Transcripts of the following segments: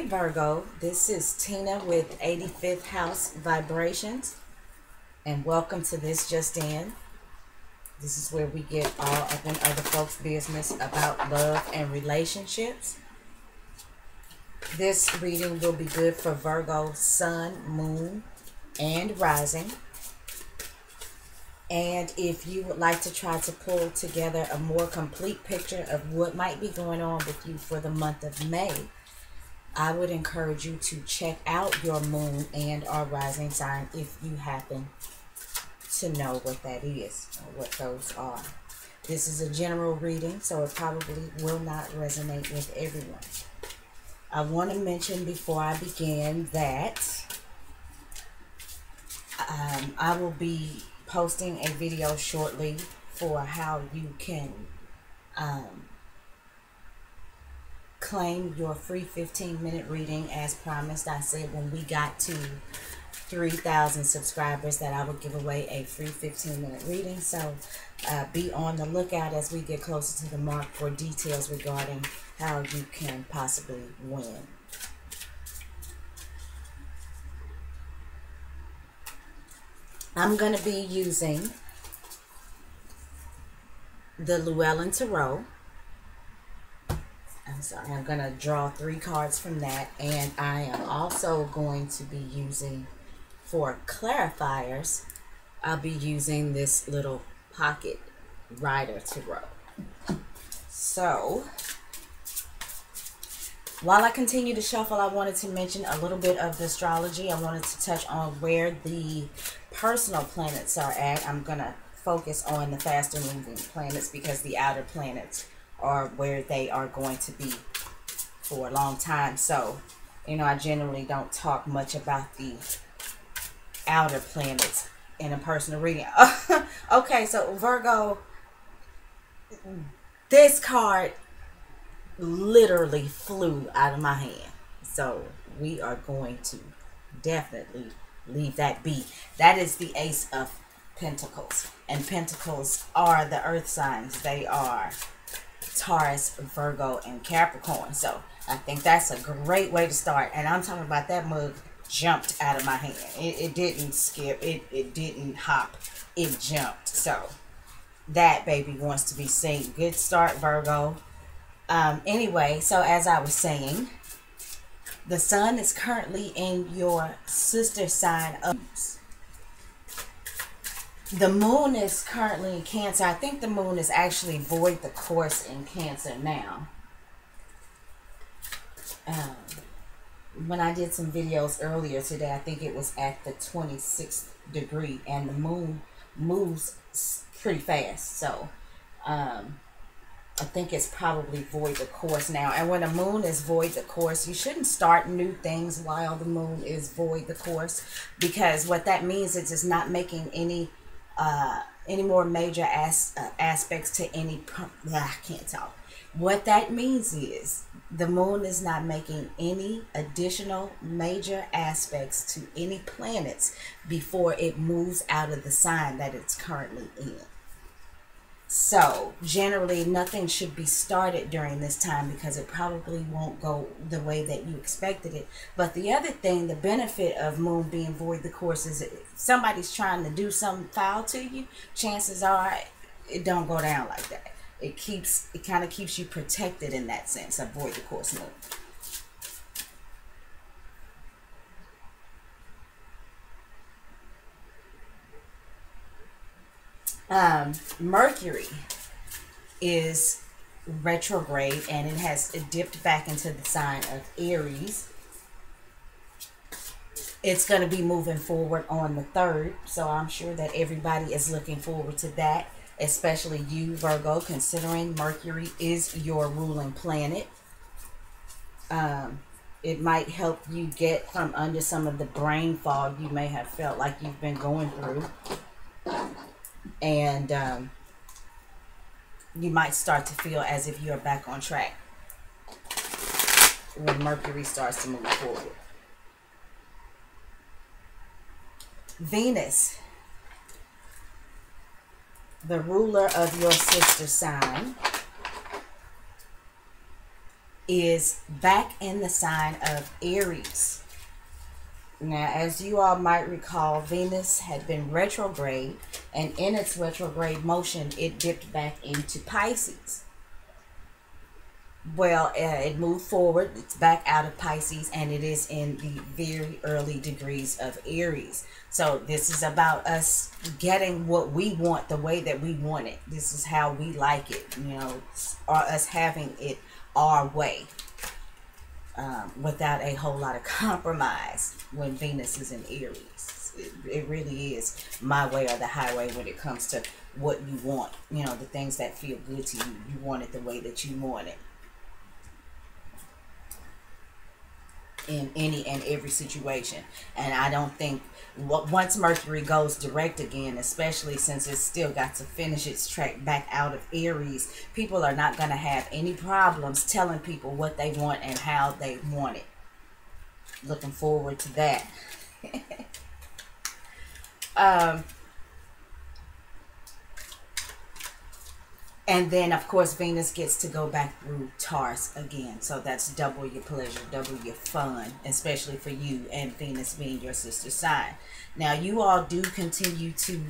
Hey Virgo, this is Tina with 85th House Vibrations, and welcome to This Just In. This is where we get all up in other folks' business about love and relationships. This reading will be good for Virgo Sun, Moon, and Rising. And if you would like to try to pull together a more complete picture of what might be going on with you for the month of May, I would encourage you to check out your moon and or rising sign if you happen to know what that is or what those are. This is a general reading, so it probably will not resonate with everyone. I want to mention before I begin that I will be posting a video shortly for how you can claim your free 15-minute reading. As promised, I said when we got to 3,000 subscribers that I would give away a free 15-minute reading. So be on the lookout as we get closer to the mark for details regarding how you can possibly win. I'm going to be using the Llewellyn Tarot. I'm going to draw 3 cards from that, and I am also going to be using, for clarifiers, I'll be using this little pocket rider tarot. So, while I continue to shuffle, I wanted to mention a little bit of the astrology. I wanted to touch on where the personal planets are at. I'm going to focus on the faster moving planets because the outer planets are where they are going to be for a long time. So, you know, I generally don't talk much about the outer planets in a personal reading. Okay, so Virgo, this card literally flew out of my hand. So we are going to definitely leave that be. That is the Ace of Pentacles. And Pentacles are the earth signs. They are Taurus, Virgo, and Capricorn. So I think that's a great way to start. And I'm talking about that mug jumped out of my hand. It didn't skip. It didn't hop. It jumped. So that baby wants to be seen. Good start, Virgo. Anyway, so as I was saying, the sun is currently in your sister sign of the moon is currently in Cancer. I think the moon is actually void the course in Cancer now. When I did some videos earlier today, I think it was at the 26th degree, and the moon moves pretty fast. So, I think it's probably void the course now. And when the moon is void the course, you shouldn't start new things while the moon is void the course, because what that means is it's not making any more major aspects to any. I can't talk. What that means is the moon is not making any additional major aspects to any planets before it moves out of the sign that it's currently in. So generally nothing should be started during this time because it probably won't go the way that you expected it. But the other thing, the benefit of moon being void the course, is if somebody's trying to do something foul to you, chances are it don't go down like that. It kind of keeps you protected in that sense, of void the course moon. Mercury is retrograde, and it dipped back into the sign of Aries. It's going to be moving forward on the 3rd, so I'm sure that everybody is looking forward to that, especially you, Virgo, considering Mercury is your ruling planet. It might help you get from under some of the brain fog you may have felt like you've been going through. And you might start to feel as if you're back on track when Mercury starts to move forward. Venus, the ruler of your sister sign, is back in the sign of Aries. Now, as you all might recall, Venus had been retrograde, and in its retrograde motion, it dipped back into Pisces. Well, it moved forward. It's back out of Pisces, and it is in the very early degrees of Aries. So this is about us getting what we want the way that we want it. This is how we like it, you know, or us having it our way, without a whole lot of compromise when Venus is in Aries. It really is my way or the highway when it comes to what you want. You know, the things that feel good to you. You want it the way that you want it. In any and every situation. And I don't think once Mercury goes direct again, especially since it's still got to finish its trek back out of Aries, people are not going to have any problems telling people what they want and how they want it. Looking forward to that. And then, of course, Venus gets to go back through Taurus again. So that's double your pleasure, double your fun, especially for you, and Venus being your sister sign. Now, you all do continue to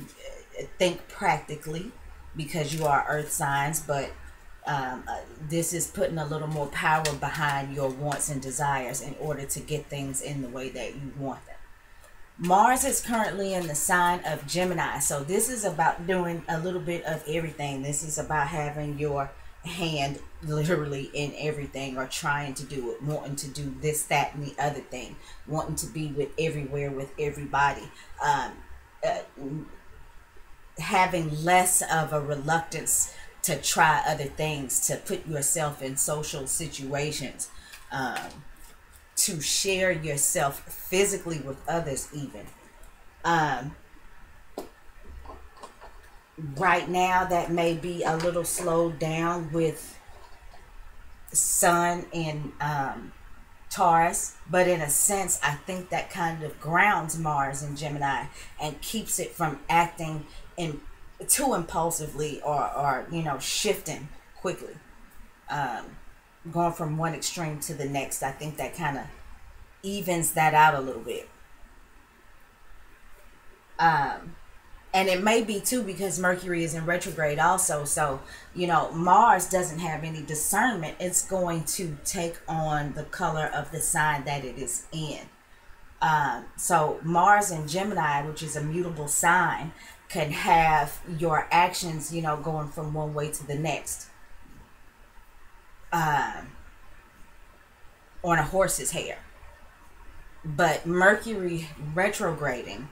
think practically because you are earth signs, but this is putting a little more power behind your wants and desires in order to get things in the way that you want them. Mars is currently in the sign of Gemini, so this is about doing a little bit of everything. This is about having your hand literally in everything, or trying to do it, wanting to do this, that, and the other thing, wanting to be with everywhere, with everybody, having less of a reluctance to try other things, to put yourself in social situations, to share yourself physically with others even. Right now that may be a little slowed down with Sun in Taurus, but in a sense I think that kind of grounds Mars in Gemini and keeps it from acting in too impulsively, or you know, shifting quickly. Going from one extreme to the next. I think that kind of evens that out a little bit. And it may be too because Mercury is in retrograde also. So, you know, Mars doesn't have any discernment. It's going to take on the color of the sign that it is in. So Mars in Gemini, which is a mutable sign, can have your actions, you know, going from one way to the next. On a horse's hair. But Mercury retrograding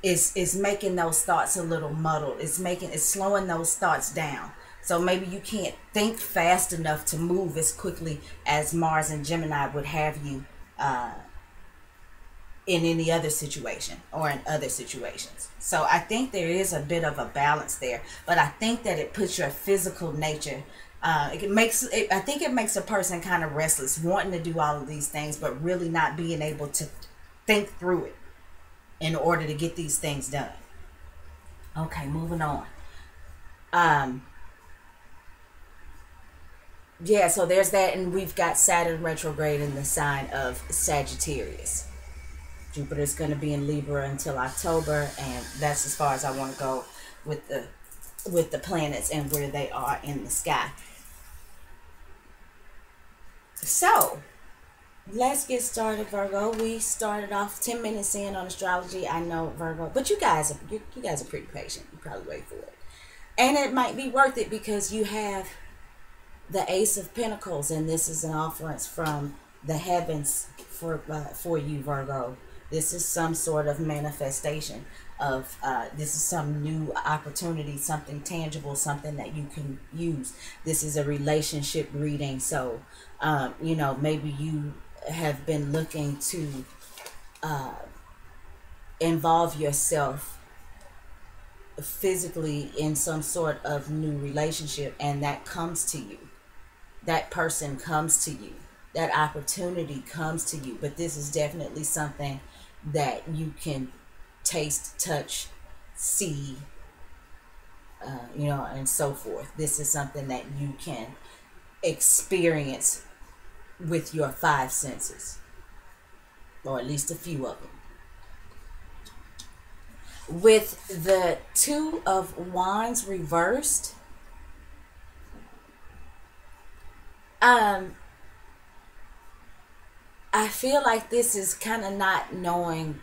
is making those thoughts a little muddled. It's slowing those thoughts down. So maybe you can't think fast enough to move as quickly as Mars and Gemini would have you in any other situation or in other situations. So I think there is a bit of a balance there, but I think that it puts your physical nature, I think it makes a person kind of restless, wanting to do all of these things, but really not being able to think through it in order to get these things done. Okay, moving on. Yeah, so there's that, and we've got Saturn retrograde in the sign of Sagittarius. Jupiter's going to be in Libra until October, and that's as far as I want to go with the planets and where they are in the sky. So, let's get started, Virgo. We started off 10 minutes in on astrology. I know, Virgo, but you guys are pretty patient. You probably wait for it. And it might be worth it because you have the Ace of Pentacles, and this is an offering from the heavens for you, Virgo. This is some sort of manifestation of this is some new opportunity, something tangible, something that you can use. This is a relationship reading, so you know, maybe you have been looking to involve yourself physically in some sort of new relationship, and that comes to you. That person comes to you. That opportunity comes to you. But this is definitely something that you can taste, touch, see, you know, and so forth. This is something that you can experience with your five senses, or at least a few of them. With the Two of Wands reversed, um, I feel like this is kind of not knowing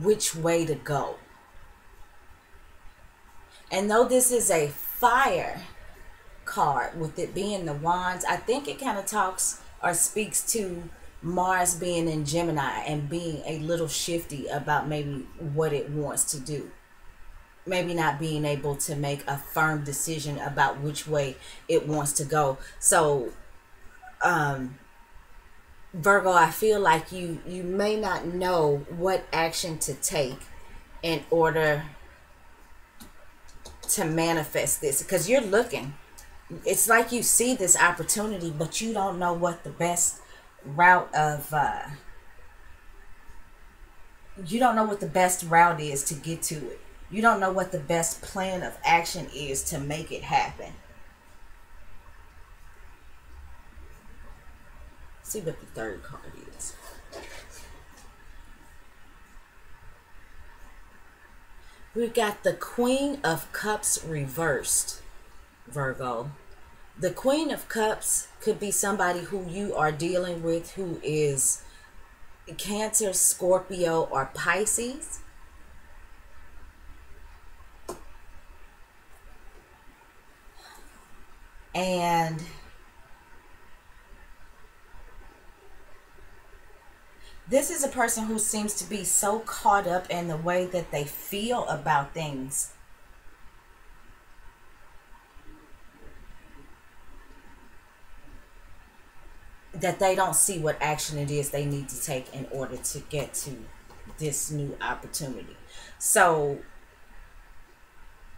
which way to go. And though this is a fire card, with it being the wands, I think it kind of talks or speaks to Mars being in Gemini and being a little shifty about maybe what it wants to do. Maybe not being able to make a firm decision about which way it wants to go. So, Virgo, I feel like you may not know what action to take in order to manifest this, because you're looking. It's like you see this opportunity, but you don't know what the best route of you don't know what the best route is to get to it. You don't know what the best plan of action is to make it happen. Let's see what the third card is. We've got the Queen of Cups reversed, Virgo. The Queen of Cups could be somebody who you are dealing with who is Cancer, Scorpio, or Pisces. And this is a person who seems to be so caught up in the way that they feel about things that they don't see what action it is they need to take in order to get to this new opportunity. So,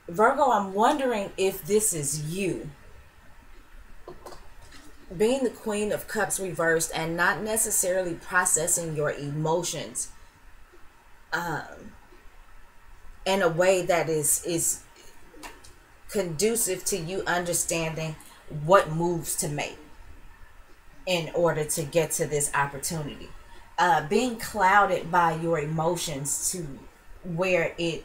Virgo, I'm wondering if this is you. Being the Queen of Cups reversed and not necessarily processing your emotions in a way that is conducive to you understanding what moves to make in order to get to this opportunity. Being clouded by your emotions to where it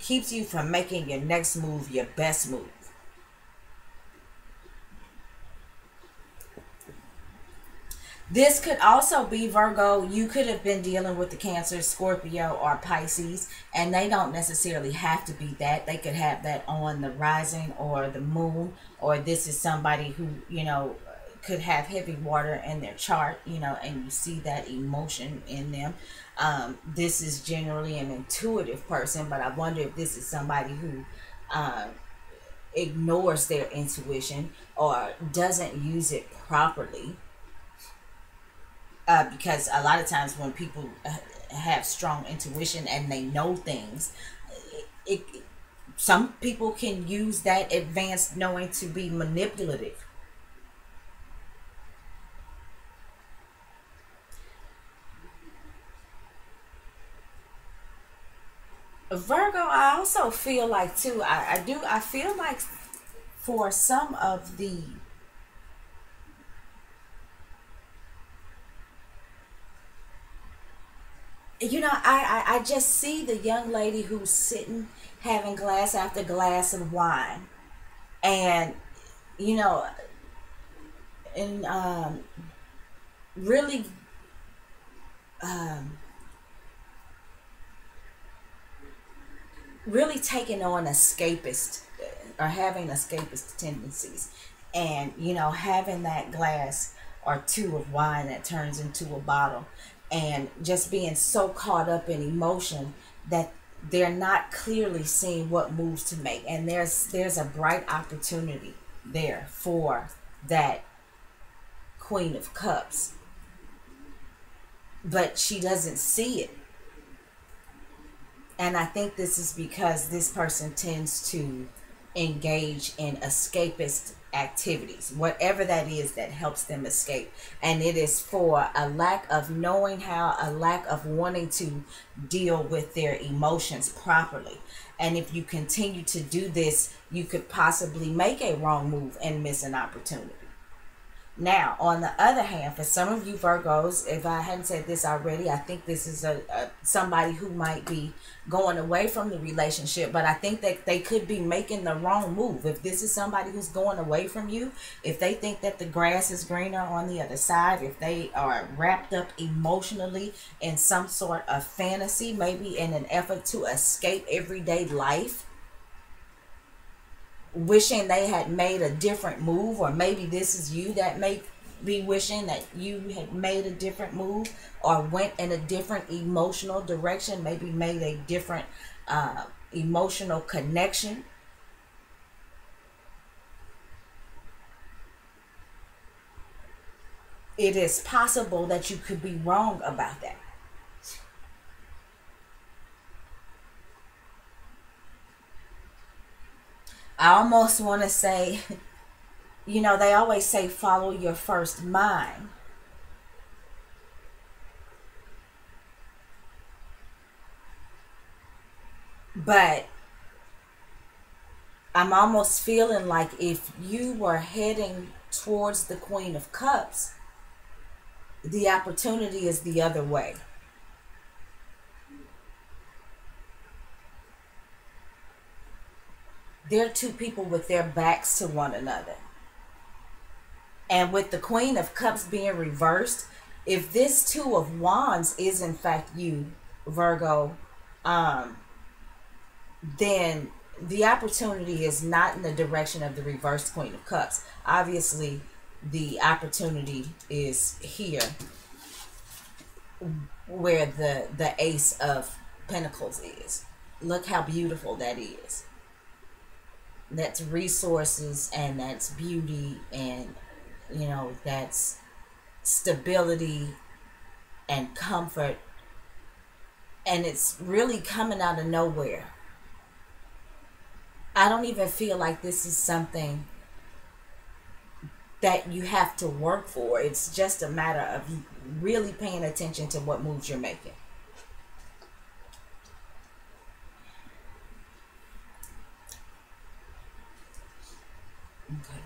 keeps you from making your next move your best move. This could also be, Virgo, you could have been dealing with the Cancer, Scorpio, or Pisces, and they don't necessarily have to be that. They could have that on the rising or the moon, or this is somebody who, could have heavy water in their chart, and you see that emotion in them. This is generally an intuitive person, but I wonder if this is somebody who ignores their intuition or doesn't use it properly. Because a lot of times when people have strong intuition and they know things, some people can use that advanced knowing to be manipulative. Virgo, I also feel like too, I feel like for some of the I just see the young lady who's sitting having glass after glass of wine, and you know and really um, really taking on escapist or having escapist tendencies, and having that glass or two of wine that turns into a bottle, and just being so caught up in emotion that they're not clearly seeing what moves to make. And there's a bright opportunity there for that Queen of Cups, but she doesn't see it. And I think this is because this person tends to engage in escapist activities, whatever that is that helps them escape. And it is for a lack of knowing how, a lack of wanting to deal with their emotions properly. And if you continue to do this, you could possibly make a wrong move and miss an opportunity. Now, on the other hand, for some of you Virgos, if I hadn't said this already, I think this is a somebody who might be going away from the relationship, but I think that they could be making the wrong move. If this is somebody who's going away from you, if they think that the grass is greener on the other side, if they are wrapped up emotionally in some sort of fantasy, maybe in an effort to escape everyday life, wishing they had made a different move, or maybe this is you that may be wishing that you had made a different move or went in a different emotional direction, maybe made a different emotional connection. It is possible that you could be wrong about that. I almost want to say, you know, they always say follow your first mind. But I'm almost feeling like if you were heading towards the Queen of Cups, the opportunity is the other way. They're two people with their backs to one another. And with the Queen of Cups being reversed, if this Two of Wands is in fact you, Virgo, um, then the opportunity is not in the direction of the reversed Queen of Cups. Obviously, the opportunity is here where the Ace of Pentacles is. Look how beautiful that is. That's resources, and that's beauty, and you know, that's stability and comfort, and it's really coming out of nowhere. I don't even feel like this is something that you have to work for. It's just a matter of really paying attention to what moves you're making. Okay.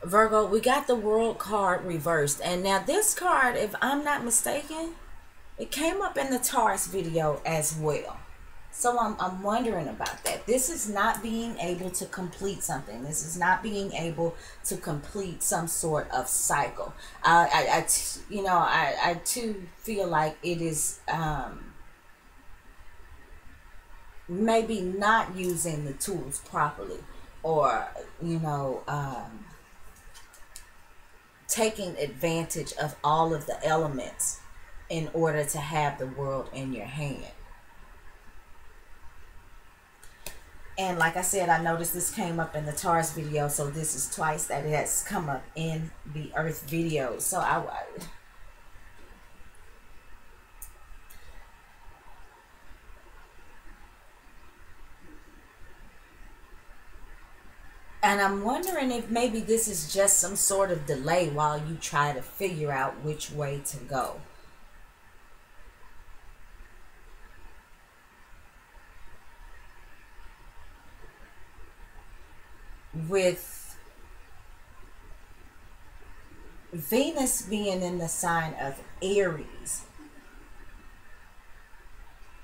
Virgo, we got the World card reversed. And now this card, if I'm not mistaken, it came up in the Taurus video as well. So I'm wondering about that. This is not being able to complete something. This is not being able to complete some sort of cycle. I too feel like it is maybe not using the tools properly, or taking advantage of all of the elements in order to have the world in your hand. And like I said, I noticed this came up in the Taurus video, so this is twice that it has come up in the Earth video. So and I'm wondering if maybe this is just some sort of delay while you try to figure out which way to go. With Venus being in the sign of Aries,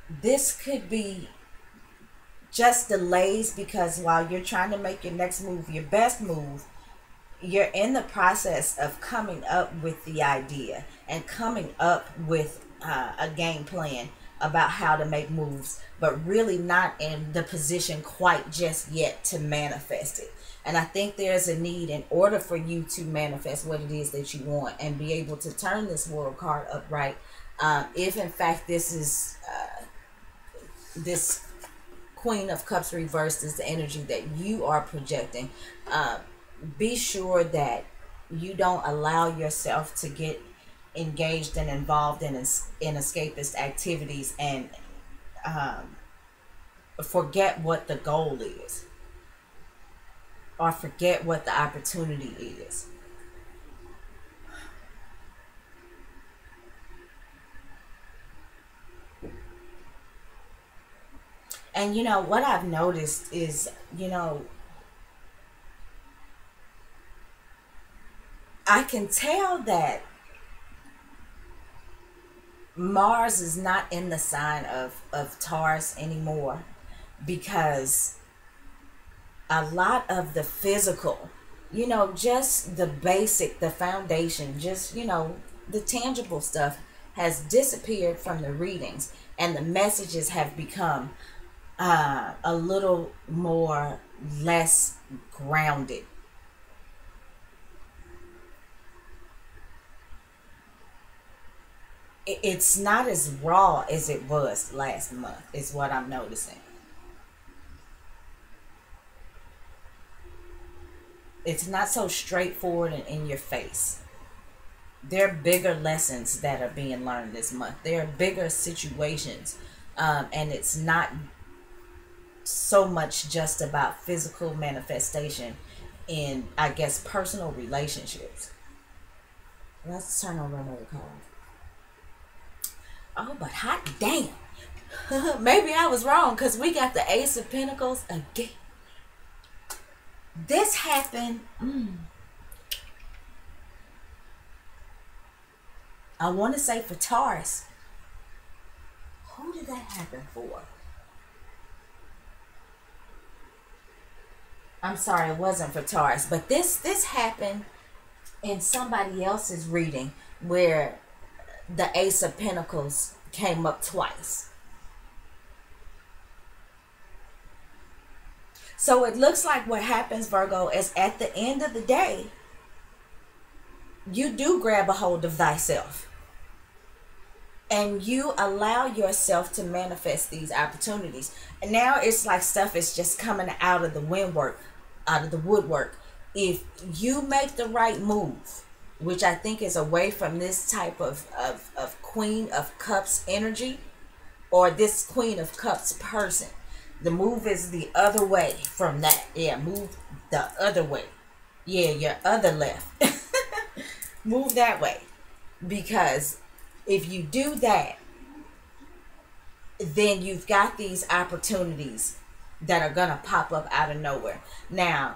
this could be just delays, because while you're trying to make your next move your best move, you're in the process of coming up with the idea and coming up with a game plan about how to make moves, but really not in the position quite just yet to manifest it. And I think there's a need, in order for you to manifest what it is that you want and be able to turn this World card upright, if in fact this is this Queen of Cups reversed is the energy that you are projecting, be sure that you don't allow yourself to get engaged and involved in escapist activities and forget what the goal is, or forget what the opportunity is. And you know what I've noticed is, I can tell that Mars is not in the sign of Taurus anymore, because a lot of the physical, just the basic, the foundation, just, the tangible stuff has disappeared from the readings, and the messages have become a little more less grounded. It's not as raw as it was last month, is what I'm noticing. It's not so straightforward and in your face. There are bigger lessons that are being learned this month. There are bigger situations. And it's not so much just about physical manifestation in, I guess, personal relationships. Let's turn over another card. Oh, but hot damn. Maybe I was wrong, because we got the Ace of Pentacles again. This happened. I want to say for Taurus. Who did that happen for? I'm sorry, it wasn't for Taurus. But this happened in somebody else's reading, where the Ace of Pentacles came up twice. So it looks like what happens, Virgo, is at the end of the day, you do grab a hold of thyself. And you allow yourself to manifest these opportunities. And now it's like stuff is just coming out of the woodwork. If you make the right move, which I think is away from this type of Queen of Cups energy, or this Queen of Cups person. The move is the other way from that. Yeah, move the other way. Yeah, your other left. Move that way. Because if you do that, then you've got these opportunities that are going to pop up out of nowhere. Now,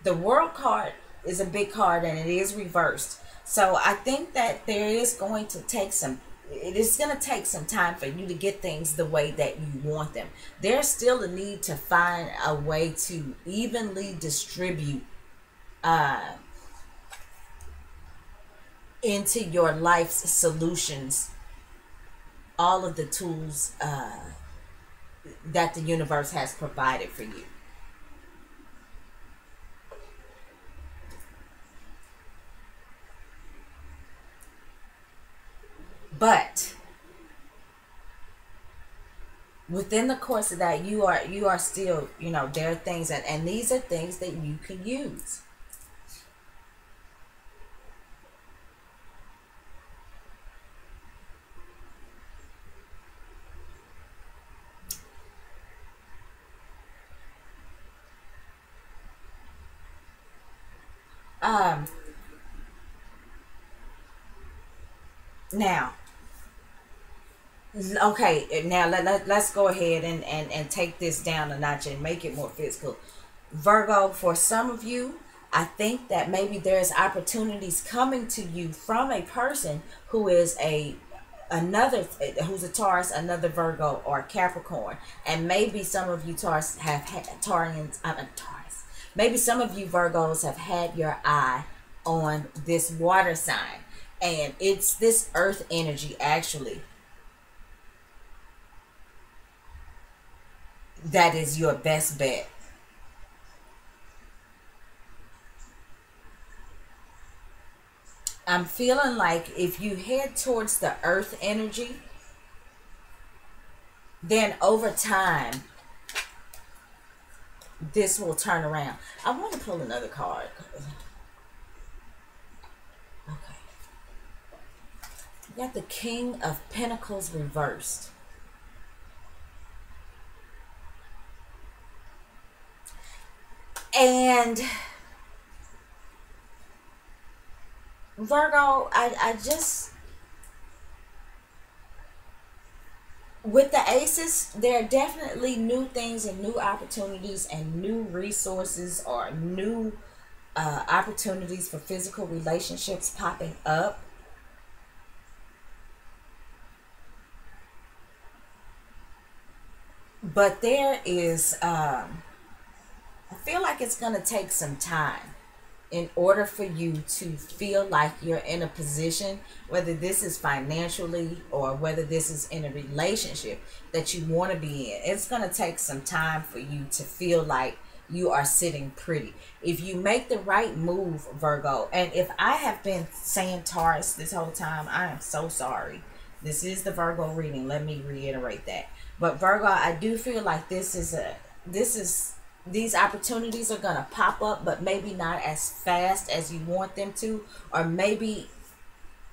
the World card is a big card, and it is reversed. So I think that there is going to take some, it is going to take some time for you to get things the way that you want them. There's still a need to find a way to evenly distribute into your life's solutions all of the tools that the universe has provided for you. But within the course of that, you are still, there are things, and these are things that you can use. Now, okay, now let's go ahead and take this down a notch and make it more physical. Virgo, for some of you, I think that maybe there's opportunities coming to you from a person who is who's a Taurus, another Virgo, or Capricorn. And maybe some of you Taurus have had Taurus. Maybe some of you Virgos have had your eye on this water sign. And it's this earth energy, actually, that is your best bet. I'm feeling like if you head towards the earth energy, then over time, this will turn around. I want to pull another card. Okay. You got the King of Pentacles reversed. And Virgo, I just, with the aces, there are definitely new things and new opportunities and new resources, or new opportunities for physical relationships popping up. But there is, I feel like it's going to take some time in order for you to feel like you're in a position, whether this is financially or whether this is in a relationship that you want to be in. It's going to take some time for you to feel like you are sitting pretty. If you make the right move, Virgo, and if I have been saying Taurus this whole time, I am so sorry. This is the Virgo reading. Let me reiterate that. But Virgo, I do feel like this is these opportunities are gonna pop up, but maybe not as fast as you want them to, or maybe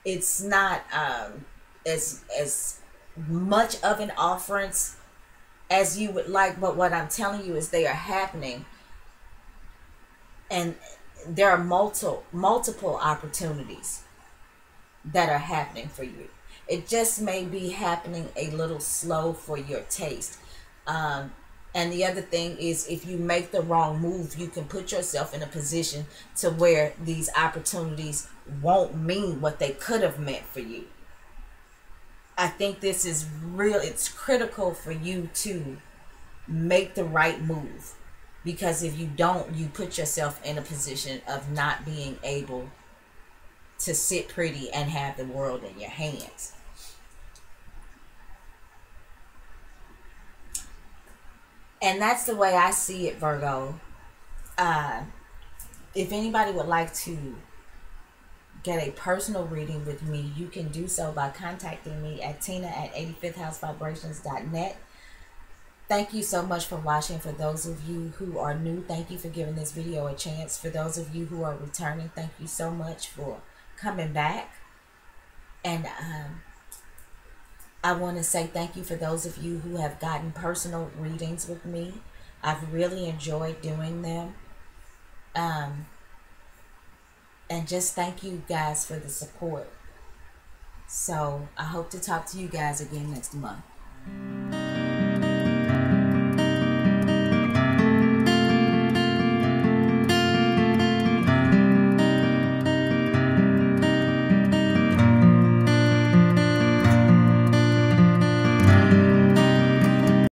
it's not as much of an offerance as you would like. But what I'm telling you is they are happening, and there are multiple opportunities that are happening for you. It just may be happening a little slow for your taste. And the other thing is, if you make the wrong move, you can put yourself in a position to where these opportunities won't mean what they could have meant for you. I think this is real. It's critical for you to make the right move, because if you don't, you put yourself in a position of not being able to sit pretty and have the world in your hands. And that's the way I see it, Virgo. If anybody would like to get a personal reading with me, you can do so by contacting me at tina@85thhousevibrations.net. Thank you so much for watching. For those of you who are new, thank you for giving this video a chance. For those of you who are returning, thank you so much for coming back. And I want to say thank you for those of you who have gotten personal readings with me. I've really enjoyed doing them. And just thank you guys for the support. So I hope to talk to you guys again next month.